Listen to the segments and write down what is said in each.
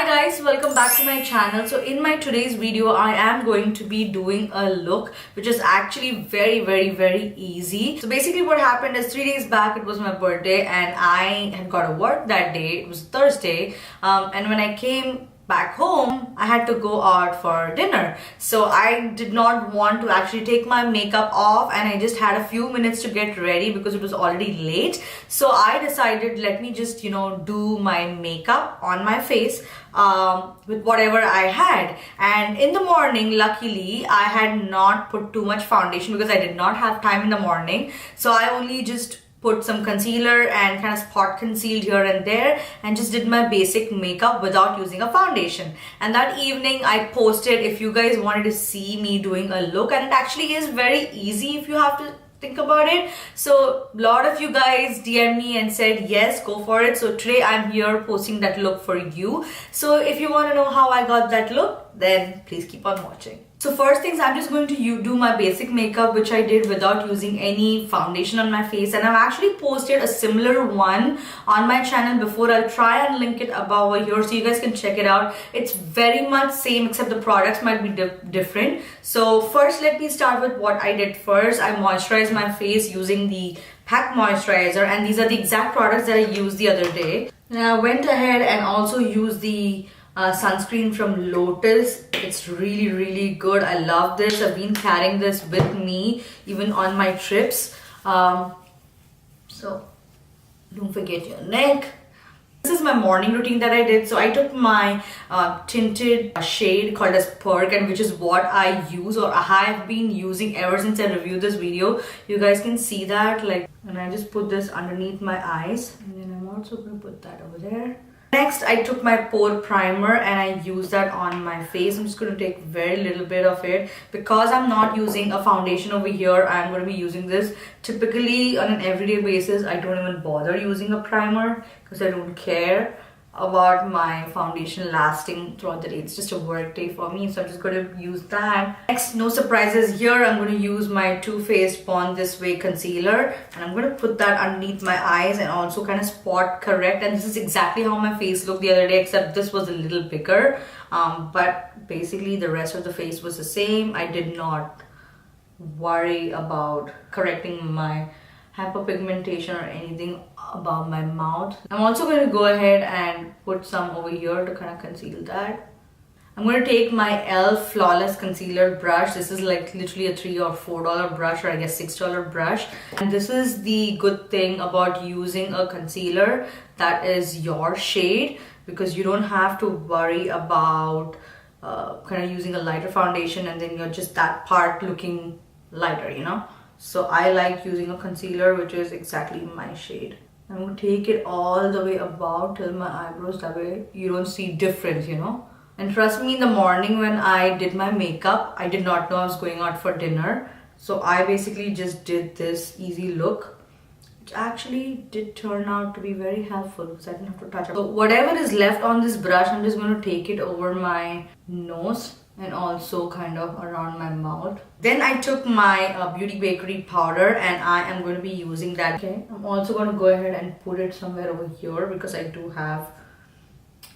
Hi guys, welcome back to my channel. So in my today's video I am going to be doing a look which is actually very easy. So basically what happened is 3 days back it was my birthday and I had got to work that day. It was Thursday, and when I came back home I had to go out for dinner, so I did not want to actually take my makeup off and I just had a few minutes to get ready because it was already late. So I decided, let me just do my makeup on my face with whatever I had. And in the morning, luckily I had not put too much foundation because I did not have time in the morning, so I only just put some concealer and kind of spot concealed here and there and just did my basic makeup without using a foundation. And that evening I posted if you guys wanted to see me doing a look, and it actually is very easy if you have to think about it. So a lot of you guys DM me and said yes, go for it. So today I'm here posting that look for you. So if you want to know how I got that look, then please keep on watching. So first things, I'm just going to do my basic makeup, which I did without using any foundation on my face, and I've actually posted a similar one on my channel before. I'll try and link it above over here so you guys can check it out. It's very much same except the products might be different. So first let me start with what I did first. I moisturized my face using the pack moisturizer, and these are the exact products that I used the other day. And I went ahead and also used the sunscreen from Lotus. It's really good. I love this. I've been carrying this with me even on my trips. So don't forget your neck. This is my morning routine that I did. So I took my tinted shade called as Perk, and which is what I use, or I have been using ever since I reviewed this video. You guys can see that, like, and I just put this underneath my eyes, and then I'm also going to put that over there. Next, I took my pore primer and I used that on my face. I'm just going to take very little bit of it because I'm not using a foundation over here. I'm going to be using this. Typically, on an everyday basis, I don't even bother using a primer because I don't care about my foundation lasting throughout the day. It's just a work day for me, so I'm just going to use that. Next, no surprises here. I'm going to use my Too Faced Born This Way concealer, and I'm going to put that underneath my eyes and also kind of spot correct. And this is exactly how my face looked the other day, except this was a little bigger, but basically the rest of the face was the same. I did not worry about correcting my hyperpigmentation or anything about my mouth. I'm also going to go ahead and put some over here to kind of conceal that. I'm going to take my e.l.f. Flawless Concealer brush. This is like literally a $3 or $4 brush, or I guess $6 brush. And this is the good thing about using a concealer that is your shade, because you don't have to worry about kind of using a lighter foundation and then you're just that part looking lighter, So I like using a concealer which is exactly my shade. I'm going to take it all the way above till my eyebrows, that way you don't see difference, And trust me, in the morning when I did my makeup, I did not know I was going out for dinner. So I basically just did this easy look, which actually did turn out to be very helpful because I didn't have to touch it. So whatever is left on this brush, I'm just going to take it over my nose and also kind of around my mouth. Then I took my Beauty Bakerie powder and I am going to be using that. Okay, I'm also going to go ahead and put it somewhere over here because I do have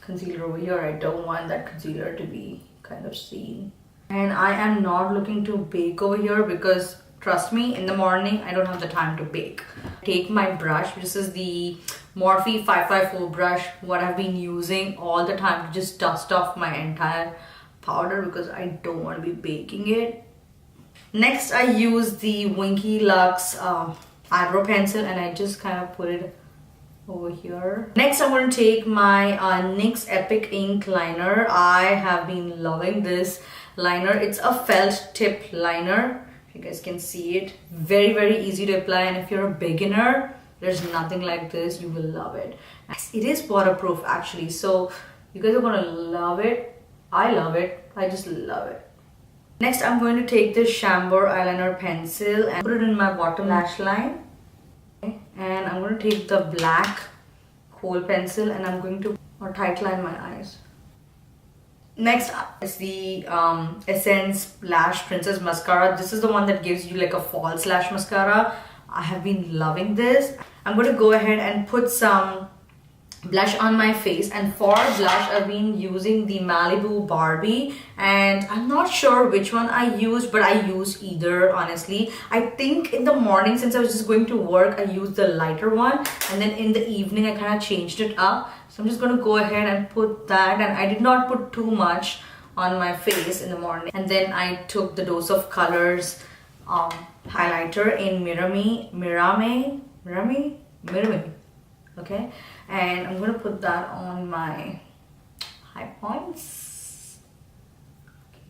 concealer over here. I don't want that concealer to be kind of seen. And I am not looking to bake over here because trust me, in the morning I don't have the time to bake. Take my brush. This is the Morphe 554 brush, what I've been using all the time to just dust off my entire powder because I don't want to be baking it. Next, I use the Winky Luxe eyebrow pencil and I just kind of put it over here. Next, I'm going to take my NYX Epic Ink liner. I have been loving this liner. It's a felt tip liner. You guys can see it. Very easy to apply, and if you're a beginner, there's nothing like this. You will love it. It is waterproof actually, so you guys are going to love it. I love it. I just love it. Next, I'm going to take this Chambor eyeliner pencil and put it in my bottom lash line. Okay. And I'm going to take the black kohl pencil and I'm going to tight line my eyes. Next is the Essence Lash Princess Mascara. This is the one that gives you like a false lash mascara. I have been loving this. I'm going to go ahead and put some blush on my face, and for blush I've been using the Malibu Barbie, and I'm not sure which one I used, but I used either. Honestly, I think in the morning, since I was just going to work, I used the lighter one, and then in the evening I kind of changed it up. So I'm just going to go ahead and put that, and I did not put too much on my face in the morning. And then I took the Dose of Colors highlighter in Mirame, okay, and I'm gonna put that on my high points.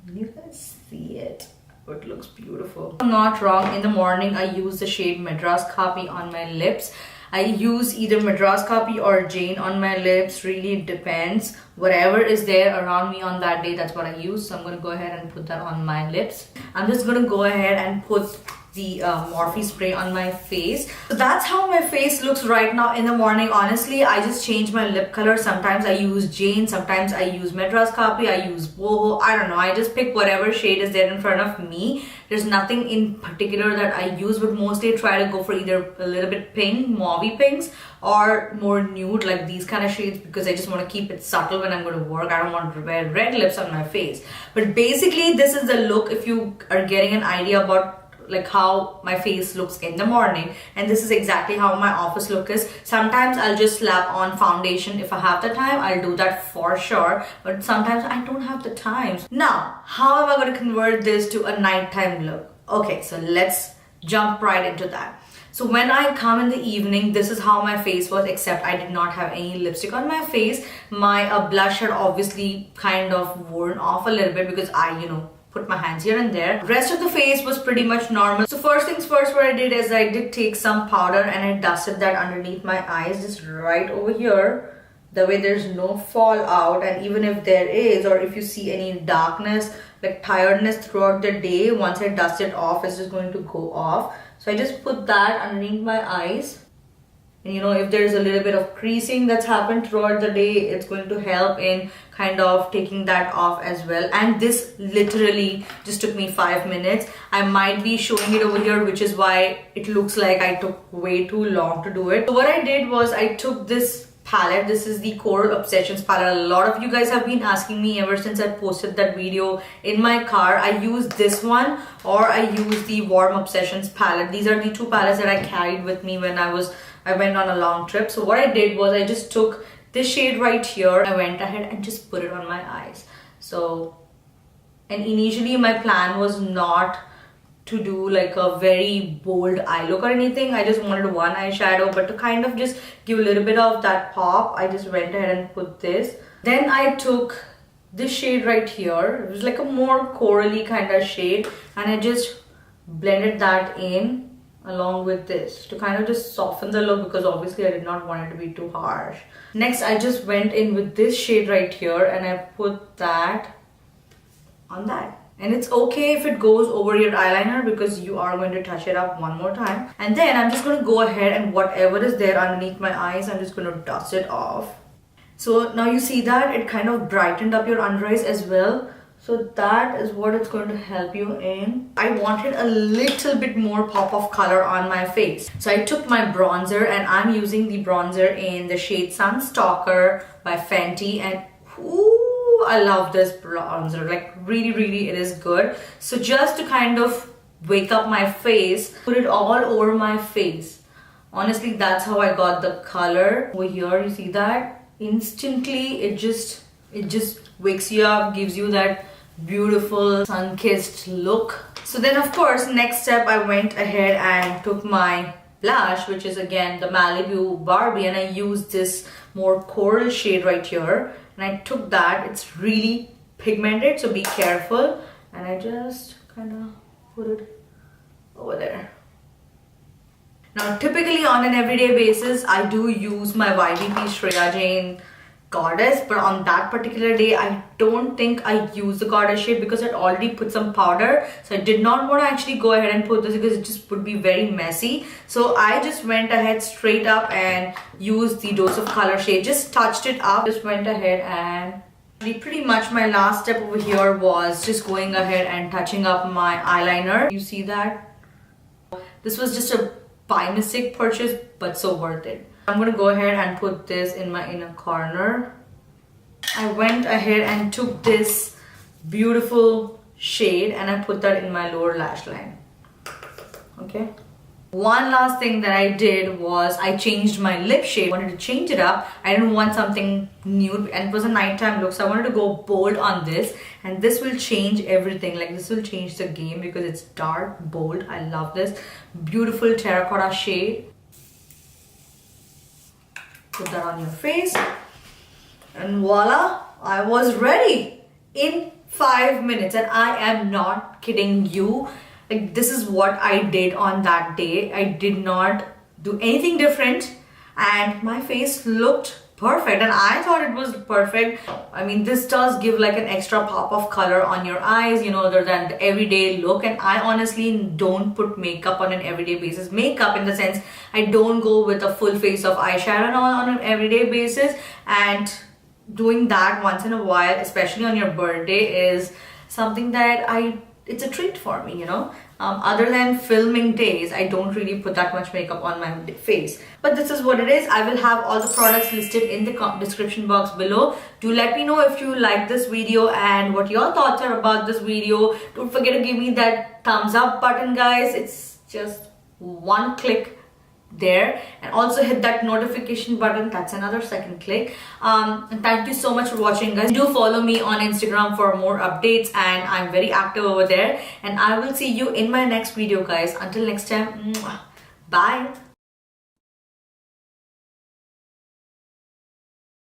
Can you guys see it? It looks beautiful. I'm not wrong. In the morning I use the shade Madras Kaapi on my lips. I use either Madras Kaapi or Jane on my lips. Really, it depends. Whatever is there around me on that day, that's what I use. So I'm gonna go ahead and put that on my lips. I'm just gonna go ahead and put the Morphe spray on my face. So that's how my face looks right now in the morning. Honestly, I just change my lip color. Sometimes I use Jane, sometimes I use Madras Kaapi, I use boho. I don't know, I just pick whatever shade is there in front of me. There's nothing in particular that I use, but mostly I try to go for either a little bit pink, mauvey pinks, or more nude, like these kind of shades, because I just want to keep it subtle when I'm going to work. I don't want to wear red lips on my face. But basically, this is the look if you are getting an idea about like how my face looks in the morning, and this is exactly how my office look is. Sometimes I'll just slap on foundation if I have the time. I'll do that for sure, but sometimes I don't have the time. Now, how am I going to convert this to a nighttime look? Okay, so let's jump right into that. So when I come in the evening, this is how my face was, except I did not have any lipstick on my face. My blush had obviously kind of worn off a little bit because I, put my hands here and there. Rest of the face was pretty much normal. So first things first, what I did is I did take some powder and I dusted that underneath my eyes, just right over here. That way there's no fallout, and even if there is, or if you see any darkness, like tiredness throughout the day, once I dust it off, it's just going to go off. So I just put that underneath my eyes. And if there's a little bit of creasing that's happened throughout the day, it's going to help in kind of taking that off as well. And this literally just took me 5 minutes. I might be showing it over here, which is why it looks like I took way too long to do it. So what I did was I took this palette. This is the Coral Obsessions palette. A lot of you guys have been asking me ever since I posted that video in my car. I use this one or I use the Warm Obsessions palette. These are the two palettes that I carried with me when I went on a long trip. So what I did was I just took this shade right here. I went ahead and just put it on my eyes. And initially my plan was not to do like a very bold eye look or anything. I just wanted one eyeshadow, but to kind of just give a little bit of that pop, I just went ahead and put this. Then I took this shade right here. It was like a more corally kind of shade, and I just blended that in along with this to kind of just soften the look, because obviously I did not want it to be too harsh. Next, I just went in with this shade right here and I put that on that. And it's okay if it goes over your eyeliner, because you are going to touch it up one more time. And then I'm just going to go ahead and whatever is there underneath my eyes, I'm just going to dust it off. So now you see that it kind of brightened up your under eyes as well. So that is what it's going to help you in. I wanted a little bit more pop of color on my face. So I took my bronzer, and I'm using the bronzer in the shade Sun Stalker by Fenty. And ooh, I love this bronzer. Like really, it is good. So just to kind of wake up my face, put it all over my face. Honestly, that's how I got the color. Over here, you see that? Instantly, it just wakes you up, gives you that beautiful sun-kissed look. So then of course, next step, I went ahead and took my blush, which is again the Malibu Barbie, and I used this more coral shade right here, and I took that. It's really pigmented, so be careful. And I just kind of put it over there. Now typically on an everyday basis, I do use my YVP Shreya Jain Goddess, but on that particular day I don't think I used the Goddess shade because I'd already put some powder. So I did not want to actually go ahead and put this because it just would be very messy. So I just went ahead straight up and used the Dose of Color shade, just touched it up, just went ahead and pretty much my last step over here was just going ahead and touching up my eyeliner. You see that? This was just a by mistake purchase, but so worth it. I'm gonna go ahead and put this in my inner corner. I went ahead and took this beautiful shade and I put that in my lower lash line. Okay. One last thing that I did was I changed my lip shade. I wanted to change it up. I didn't want something nude and it was a nighttime look, so I wanted to go bold on this, and this will change everything. Like, this will change the game because it's dark, bold. I love this. Beautiful terracotta shade. Put that on your face and voila, I was ready in 5 minutes, and I am not kidding you. Like, this is what I did on that day. I did not do anything different and my face looked perfect, and I thought it was perfect. I mean, this does give like an extra pop of color on your eyes, you know, other than the everyday look. And I honestly don't put makeup on an everyday basis. Makeup in the sense, I don't go with a full face of eyeshadow on an everyday basis, and doing that once in a while, especially on your birthday, is something that it's a treat for me, you know. Other than filming days, I don't really put that much makeup on my face. But this is what it is. I will have all the products listed in the description box below. Do let me know if you like this video and what your thoughts are about this video. Don't forget to give me that thumbs up button, guys. It's just one click there, and also hit that notification button. That's another second click. And thank you so much for watching, guys. Do follow me on Instagram for more updates, and I'm very active over there, and I will see you in my next video, guys. Until next time, bye.